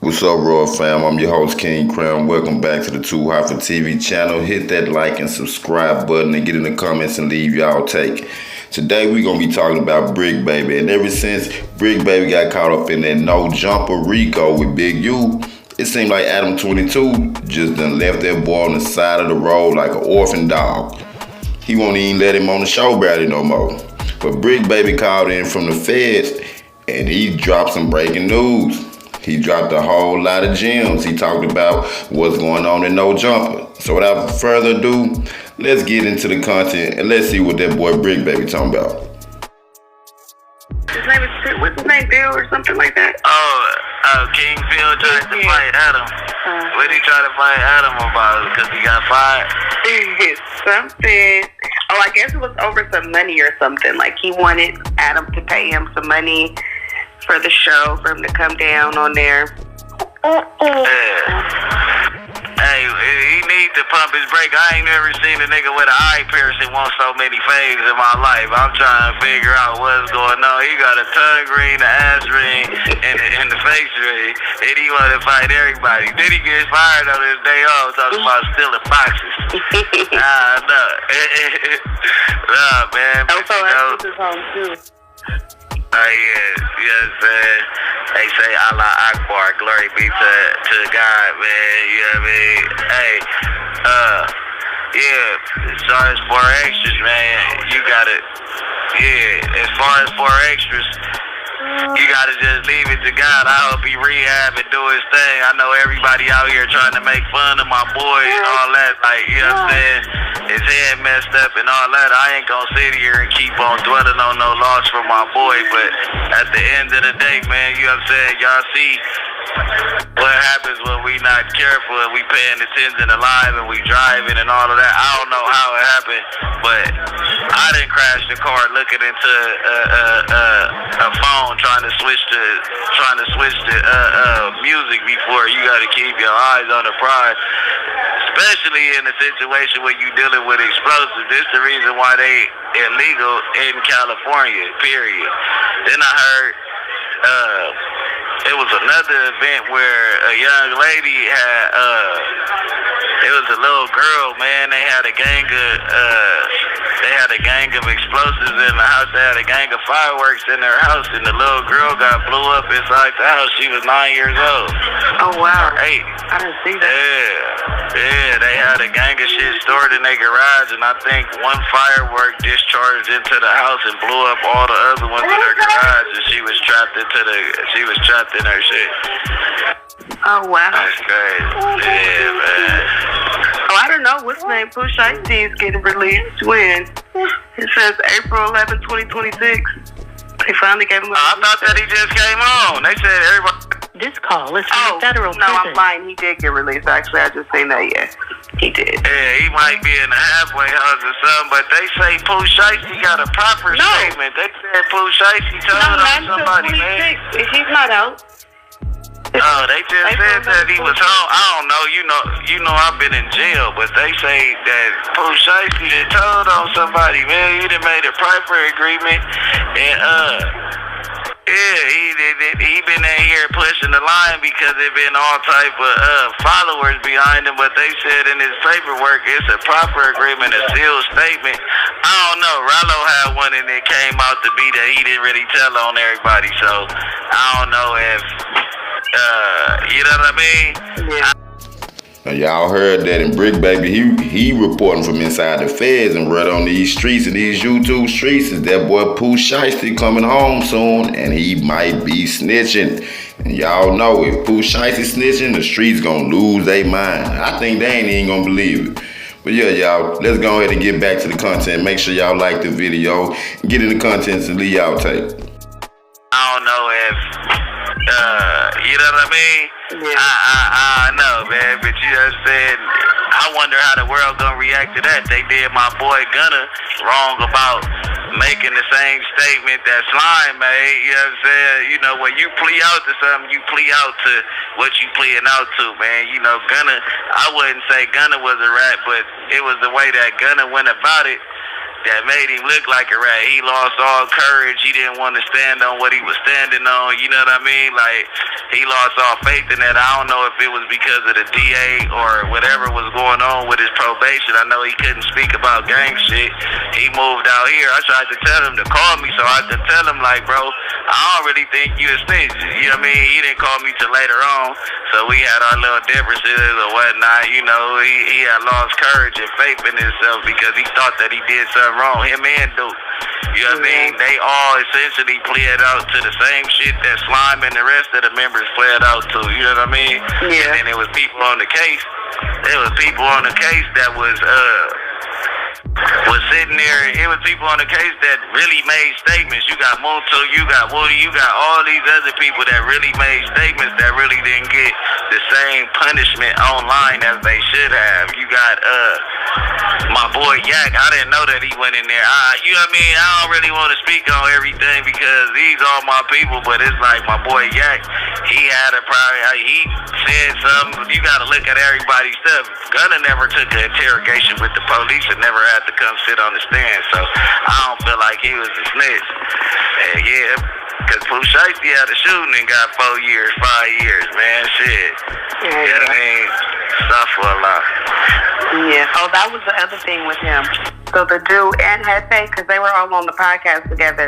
What's up, Royal Fam? I'm your host, King Crown. Welcome back to the Too Hot for TV channel. Hit that like and subscribe button and get in the comments and leave y'all take. Today, we're going to be talking about briccbaby. And ever since briccbaby got caught up in that no jumper Rico with Big U, it seemed like Adam 22 just done left that boy on the side of the road like an orphan dog. He won't even let him on the show barely no more. But briccbaby called in from the feds and he dropped some breaking news. He dropped a whole lot of gems. He talked about what's going on in No Jumper. So without further ado, let's get into the content and let's see what that boy briccbaby talking about. His name is, what's his name, Bill or something like that? King Phil tried to fight Adam. What did he try to fight Adam about? Because he got fired? Something. Oh, I guess it was over some money or something. Like he wanted Adam to pay him some money for the show, for him to come down on there. Hey, he need to pump his brake. I ain't never seen a nigga with an eye piercing want so many faves in my life. I'm trying to figure out what's going on. He got a tongue ring, an ass ring, and the face ring, and he want to fight everybody. Then he gets fired on his day off talking about stealing boxes. No. Nah, man. Oh, so that's his home too. Yes, man. They say Allah Akbar, glory be to God, man. You know what I mean? Hey, as far as 4 extras, man, you gotta, as far as 4 extras, you gotta just leave it to God. I hope he rehab and do his thing. I know everybody out here trying to make fun of my boy and all that, like, you know what I'm saying? His head messed up and all that. I ain't gonna sit here and keep on dwelling on no loss for my boy, but at the end of the day, man, you know what I'm saying? Y'all see what happens when we not careful and we paying attention to live and we driving and all of that. I don't know how it happened, but I didn't crash the car looking into a phone trying to switch to music before. You got to keep your eyes on the prize, especially in a situation where you dealing with explosives. This is the reason why they illegal in California, period. Then I heard it was another event where a young lady had it was a little girl, man. They had a gang of explosives in the house. They had a gang of fireworks in their house, and the little girl got blew up inside the house. She was 9 years old. Oh wow. Or 8. I didn't see that. Yeah, they had a gang of shit stored in their garage, and I think one firework discharged into the house and blew up all the other ones in their garage, and she was trapped in her shit. Oh wow. That's crazy. Yeah, man. Oh, I don't know what's his name. Pooh Sheisty is getting released when? It says April 11, 2026. They finally gave him a I thought that he just came on. They said everybody. This call is from federal prison. No, I'm lying. He did get released. Actually, I just seen that. Yeah, he did. Yeah, he might be in the halfway house or something, but they say Pooh Sheisty got a proper statement. They said Pooh Sheisty told on somebody, man. He's not out. Oh, they just said that he was home. I don't know. You know, I've been in jail, but they say that Pooh Shiesty done told on somebody, man. He done made a proper agreement, and he been in here pushing the line because there been all type of followers behind him. But they said in his paperwork it's a proper agreement, a sealed statement. I don't know. Rollo had one and it came out to be that he didn't really tell on everybody. So I don't know if. You know what I mean? Yeah. Now y'all heard that in briccbaby, he reporting from inside the feds and right on these streets and these YouTube streets is that boy Pooh Shiesty coming home soon and he might be snitching. And y'all know if Pooh Shiesty snitching, the streets gonna lose their mind. I think they ain't even gonna believe it. But yeah, y'all, let's go ahead and get back to the content. Make sure y'all like the video, get in the contents and leave y'all take. I don't know if you know what I mean? Yeah. I know, man, but you know what I'm saying? I wonder how the world gonna react to that. They did my boy Gunna wrong about making the same statement that Slime made. You know what I'm saying? You know, when you plea out to something, you plea out to what you pleading out to, man. You know, Gunna, I wouldn't say Gunna was a rat, but it was the way that Gunna went about it. that made him look like a rat. He lost all courage. He didn't want to stand on what he was standing on. You know what I mean? Like, he lost all faith in that. I don't know if it was because of the DA or whatever was going on with his probation. I know he couldn't speak about gang shit. He moved out here. I tried to tell him to call me so I could tell him, like, bro, I don't really think you a snitch. You know what I mean? He didn't call me till later on. So we had our little differences or whatnot. You know, he had lost courage and faith in himself because he thought that he did something wrong. Him and Duke. You know what I mean? They all essentially played out to the same shit that Slime and the rest of the members played out to. You know what I mean? Yeah. And then it was people on the case. There was people on the case that was sitting there. It was people on the case that really made statements. You got Muntu, you got Woody, you got all these other people that really made statements that really didn't get the same punishment online as they should have. You got my boy Yak. I didn't know that he went in there. You know what I mean? I don't really want to speak on everything because these are my people, but it's like my boy Yak, he had a private, he said something. You got to look at everybody's stuff. Gunna never took an interrogation with the police and never had to come sit on the stand, so I don't feel like he was a snitch. And yeah, because Pooh Shiesty had a shooting and got 4 years, 5 years, man, shit. You know what I mean? Stuff for a lot. Yeah. Oh, that was the other thing with him. So the dude and Hefe, because they were all on the podcast together,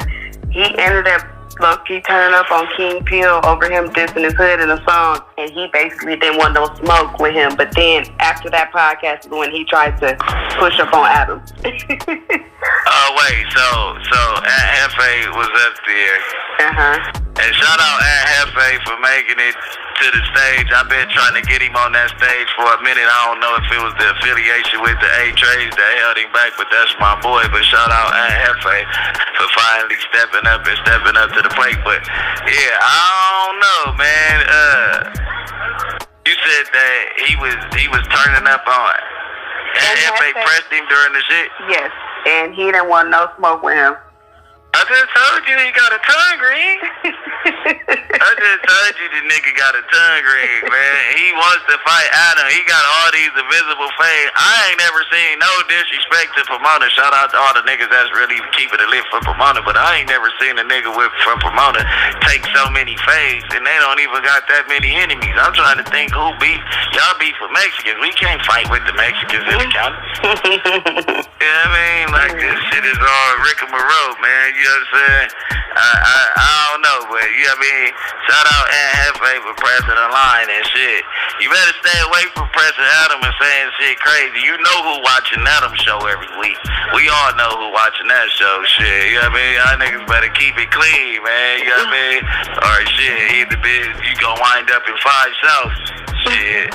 he ended up low-key turning up on King Peel over him dissing his hood in a song, and he basically didn't want no smoke with him. But then after that podcast is when he tried to push up on Adam. Oh, wait, so Hefe was up there. And shout out Hefe for making it to the stage. I've been trying to get him on that stage for a minute. I don't know if it was the affiliation with the A-Trades that held him back, but that's my boy. But shout out Hefe for finally stepping up to the plate. But yeah, I don't know, man. You said that he was turning up on it. And Hefe pressed him during the shit? Yes, and he didn't want no smoke with him. I just told you he got a tongue ring. I just told you the nigga got a tongue ring, man. He wants to fight Adam. He got all these invisible fame. I ain't never seen no disrespect to Pomona. Shout out to all the niggas that's really keeping it lit for Pomona, but I ain't never seen a nigga from Pomona take so many fades, and they don't even got that many enemies. I'm trying to think who beef. Y'all beef with Mexicans. We can't fight with the Mexicans in the county. You know what I mean? Like, this shit is all Rick and Moreau, man. You know what I'm saying? I don't know, but you know what I mean? Shout out Hefe for pressing the line and shit. You better stay away from pressing Adam and saying shit crazy. You know who watching Adam's show every week. We all know who watching that show, shit. You know what I mean? Y'all niggas better keep it clean, man. You know what I mean? Or shit, either you gonna wind up in 5 South. Shit.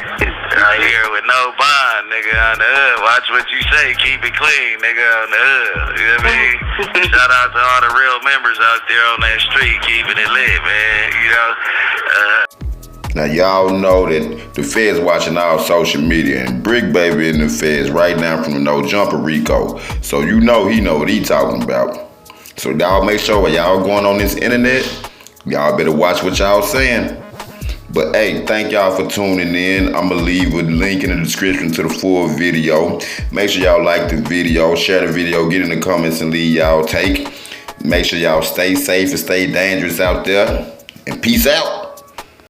Right here with no bond, nigga, on the hood. Watch what you say. Keep it clean, nigga, on the hood. You know what I mean? Shout out to all the real members out there on that street keeping it lit, man. You know? Now, y'all know that the feds watching our social media, and briccbaby in the feds right now from the No Jumper Rico. So you know he know what he talking about. So y'all make sure when y'all going on this internet, y'all better watch what y'all saying. But hey, thank y'all for tuning in. I'm gonna leave a link in the description to the full video. Make sure y'all like the video, share the video, get in the comments and leave y'all take. Make sure y'all stay safe and stay dangerous out there. And peace out.